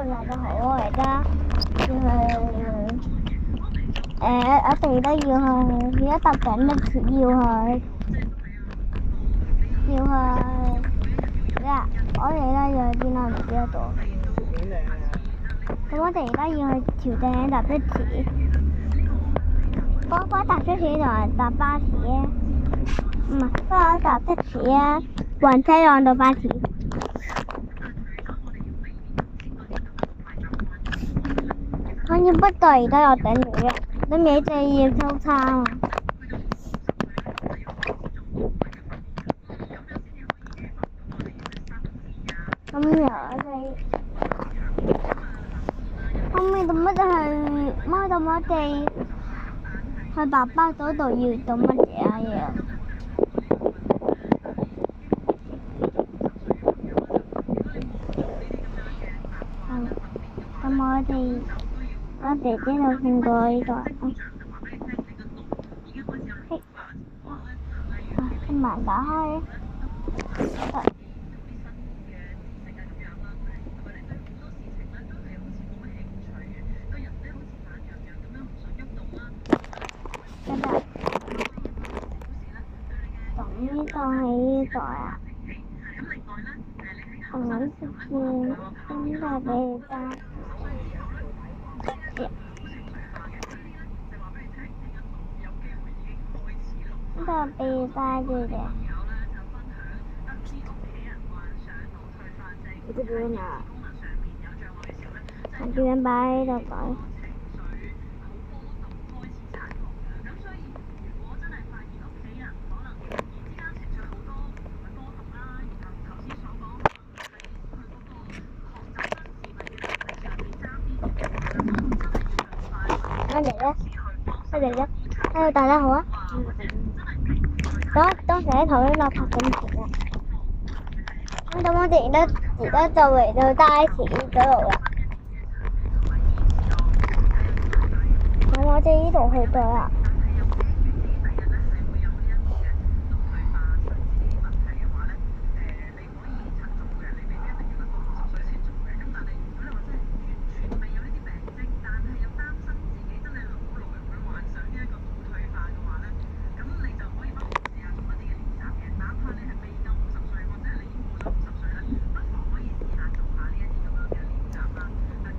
nhà就好啊，而家要去我哋都要去，而家搭緊的士要去咩啊？我哋咧要去邊啊？唔記得咗。咁我哋而家要去橋頂搭的士。嗰搭的士定係搭巴士啊？唔係，嗰搭的士啊，暈車撞到巴士。我要不過而家又等你啊，你咪就要收餐啊。咁樣我哋後尾做乜就係媽到我哋去爸爸嗰度要做乜嘢啊要？咁我哋知道見過呢個。個門打開。咁呢個喺呢度啊。我諗食嘢，咁就俾你揸。咁就俾你揸住嘅。你這邊啊？我點樣擺喺度擺？我哋咧，hello 大家好啊！當時喺頭先落拍緊片啊，咁我哋而家就嚟到大田嗰度啦。咁我哋呢度去到啦。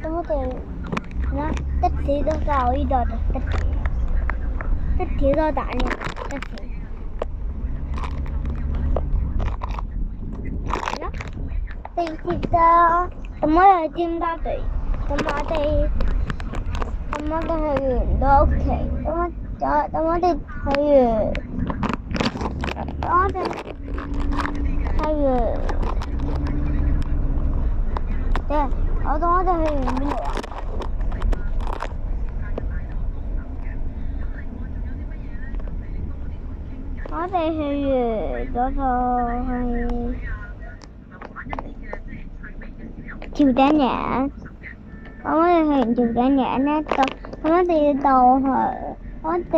咁我哋啦，的士都到呢度的士都打呢的士。啦，地鐵到，咁我哋去尖沙咀，咁我哋去完到屋企，咁我哋去完，我哋去完邊度啊？我哋去完嗰度去橋頂嶺，咁我哋去完橋頂嶺咧，咁我哋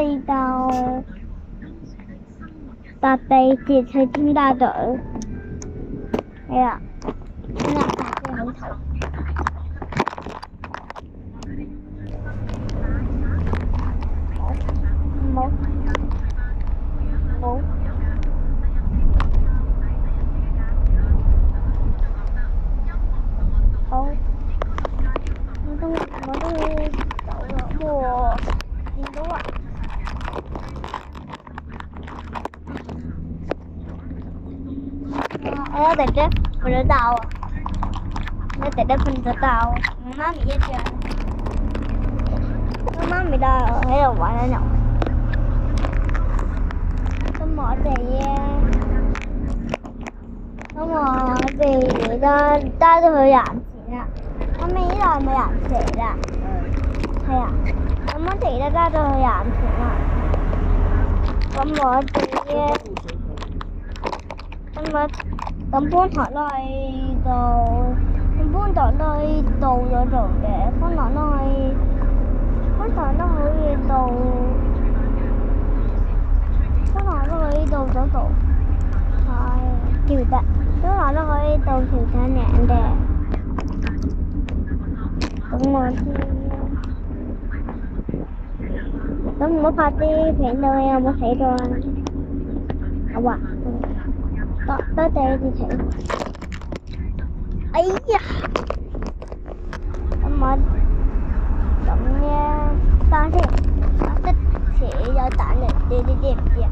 搭地鐵去尖沙咀，係啊，真係搭車好頭。冇。好，我都要走啦喎，見到啊！我姐姐瞓咗覺啊！我姐姐瞓咗覺啊！我媽咪一樣，我媽咪都喺度玩緊遊戲。咁我哋而家揸咗去岩田啦。我哋呢度係咪岩田㗎？係啊。咁我哋而家揸咗去岩田啦。咁搬學都喺度，搬堂都可以到咗度嘅，搬堂都可以到。搬堂都可以到嗰度，係橋頂，搬堂都可以到橋頂嶺嘅。咁我咁唔好拍啲片到你有冇死到啊？好啊，多謝你支持。哎呀，咁我咁樣但係我得扯有彈力，你知唔知啊？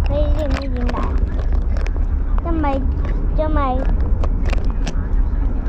你知唔知點解？因為啲